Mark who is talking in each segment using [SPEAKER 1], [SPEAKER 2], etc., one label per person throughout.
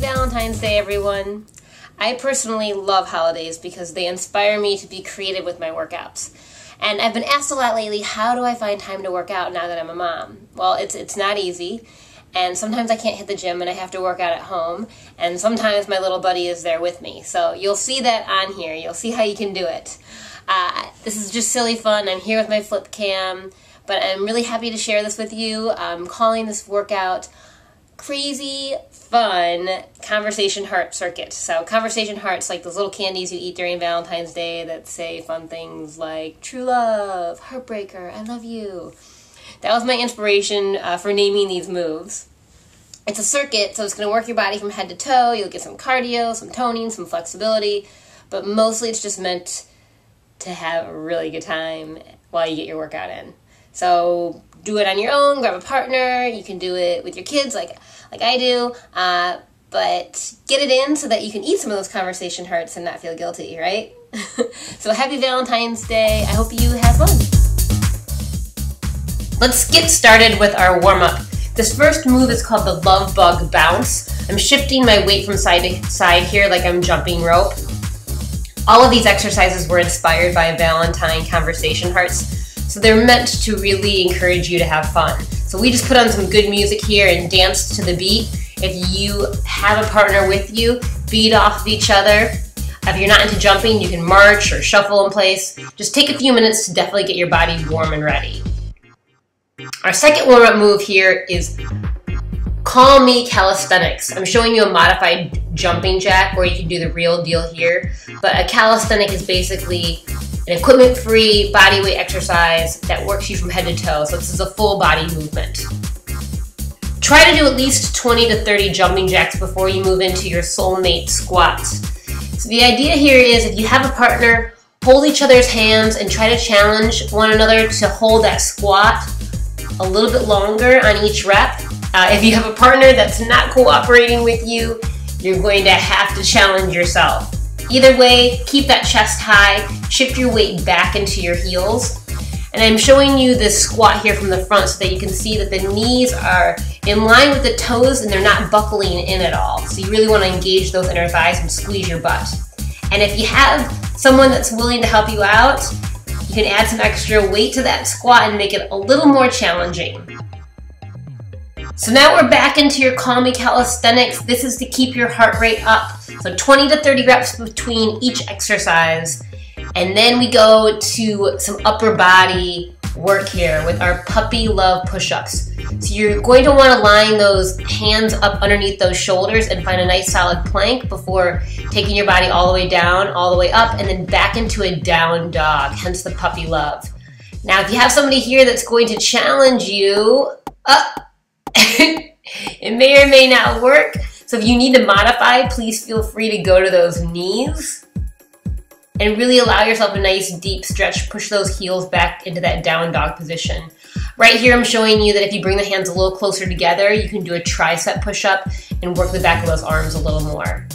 [SPEAKER 1] Valentine's Day, everyone. I personally love holidays because they inspire me to be creative with my workouts. And I've been asked a lot lately, how do I find time to work out now that I'm a mom? Well, it's not easy. And sometimes I can't hit the gym and I have to work out at home. And sometimes my little buddy is there with me. So you'll see that on here. You'll see how you can do it. This is just silly fun. I'm here with my flip cam. But I'm really happy to share this with you. I'm calling this workout Crazy Fun Conversation Heart Circuit. So conversation hearts, like those little candies you eat during Valentine's Day that say fun things like true love, heartbreaker, I love you. That was my inspiration for naming these moves. It's a circuit, so it's going to work your body from head to toe. You'll get some cardio, some toning, some flexibility, but mostly it's just meant to have a really good time while you get your workout in. So do it on your own, grab a partner. You can do it with your kids like I do, but get it in so that you can eat some of those conversation hearts and not feel guilty, right? So happy Valentine's Day. I hope you have fun. Let's get started with our warm-up. This first move is called the Love Bug Bounce. I'm shifting my weight from side to side here like I'm jumping rope. All of these exercises were inspired by Valentine conversation hearts. So they're meant to really encourage you to have fun. So we just put on some good music here and dance to the beat. If you have a partner with you, beat off of each other. If you're not into jumping, you can march or shuffle in place. Just take a few minutes to definitely get your body warm and ready. Our second warm-up move here is CALL ME Calistenics. I'm showing you a modified jumping jack where you can do the real deal here. But a calisthenic is basically an equipment-free bodyweight exercise that works you from head to toe. So this is a full body movement. Try to do at least 20 to 30 jumping jacks before you move into your soulmate squats. So the idea here is if you have a partner, hold each other's hands and try to challenge one another to hold that squat a little bit longer on each rep. If you have a partner that's not cooperating with you, you're going to have to challenge yourself. Either way, keep that chest high, shift your weight back into your heels. And I'm showing you this squat here from the front so that you can see that the knees are in line with the toes and they're not buckling in at all. So you really want to engage those inner thighs and squeeze your butt. And if you have someone that's willing to help you out, you can add some extra weight to that squat and make it a little more challenging. So now we're back into your CALL ME Calistenics. This is to keep your heart rate up. So 20 to 30 reps between each exercise. And then we go to some upper body work here with our puppy love push-ups. So you're going to want to line those hands up underneath those shoulders and find a nice solid plank before taking your body all the way down, all the way up, and then back into a down dog, hence the puppy love. Now, if you have somebody here that's going to challenge you, it may or may not work. So if you need to modify, please feel free to go to those knees and really allow yourself a nice deep stretch. Push those heels back into that down dog position. Right here, I'm showing you that if you bring the hands a little closer together, you can do a tricep push-up and work the back of those arms a little more.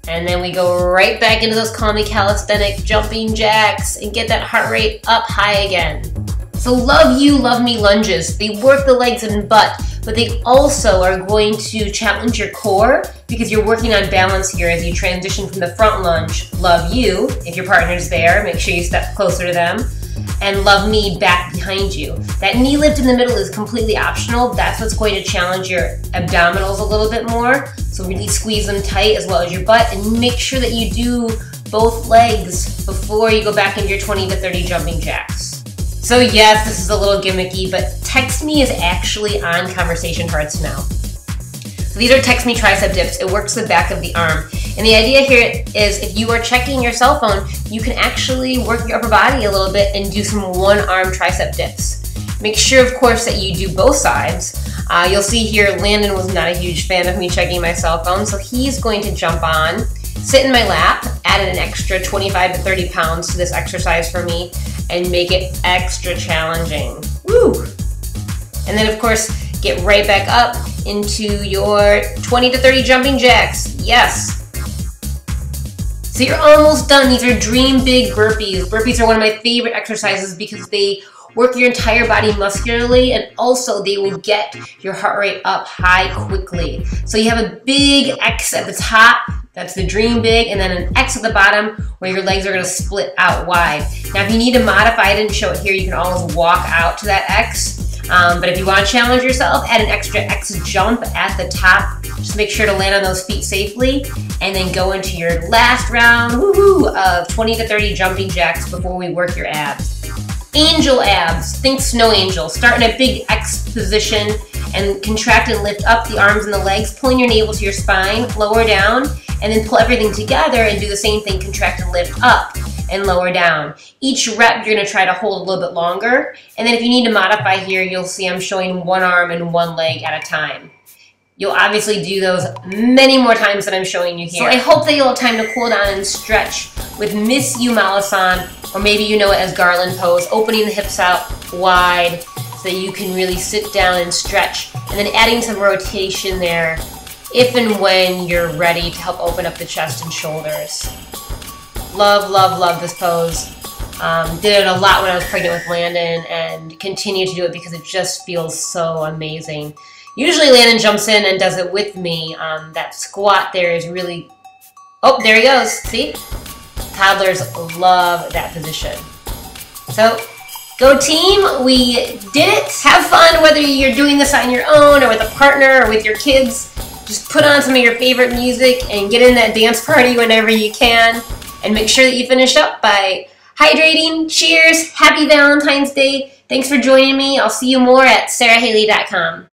[SPEAKER 1] And then we go right back into those CALL ME Calisthenic jumping jacks and get that heart rate up high again. So love you, love me lunges. They work the legs and butt, but they also are going to challenge your core because you're working on balance here as you transition from the front lunge. Love you, if your partner's there, make sure you step closer to them. And love me back behind you. That knee lift in the middle is completely optional. That's what's going to challenge your abdominals a little bit more. So really squeeze them tight as well as your butt and make sure that you do both legs before you go back into your 20 to 30 jumping jacks. So yes, this is a little gimmicky, but Text Me is actually on Conversation Hearts now. So these are Text Me Tricep Dips. It works the back of the arm. And the idea here is if you are checking your cell phone, you can actually work your upper body a little bit and do some one-arm tricep dips. Make sure, of course, that you do both sides. You'll see here, Landon was not a huge fan of me checking my cell phone, so he's going to jump on, sit in my lap, added an extra 25 to 30 pounds to this exercise for me, and make it extra challenging. Woo! And then, of course, get right back up into your 20 to 30 jumping jacks. Yes! So you're almost done. These are dream big burpees. Burpees are one of my favorite exercises because they work your entire body muscularly, and also they will get your heart rate up high quickly. So you have a big X at the top, that's the dream big, and then an X at the bottom where your legs are gonna split out wide. Now if you need to modify, I didn't show it here, you can always walk out to that X. But if you want to challenge yourself, add an extra X jump at the top. Just make sure to land on those feet safely, and then go into your last round of 20 to 30 jumping jacks before we work your abs. Angel abs, think snow angel. Start in a big X position and contract and lift up the arms and the legs, pulling your navel to your spine, lower down, and then pull everything together and do the same thing, contract and lift up and lower down. Each rep you're gonna try to hold a little bit longer, and then if you need to modify here, you'll see I'm showing one arm and one leg at a time. You'll obviously do those many more times than I'm showing you here. So I hope that you'll have time to cool down and stretch with Miss You Malasan, or maybe you know it as garland pose, opening the hips out wide so that you can really sit down and stretch, and then adding some rotation there if and when you're ready to help open up the chest and shoulders. Love, love, love this pose. Did it a lot when I was pregnant with Landon, and continue to do it because it just feels so amazing. Usually Landon jumps in and does it with me. That squat there is really, oh, there he goes, see? Toddlers love that position. So, go team, we did it. Have fun whether you're doing this on your own or with a partner or with your kids. Just put on some of your favorite music and get in that dance party whenever you can. And make sure that you finish up by hydrating. Cheers, happy Valentine's Day. Thanks for joining me. I'll see you more at sarahaley.com.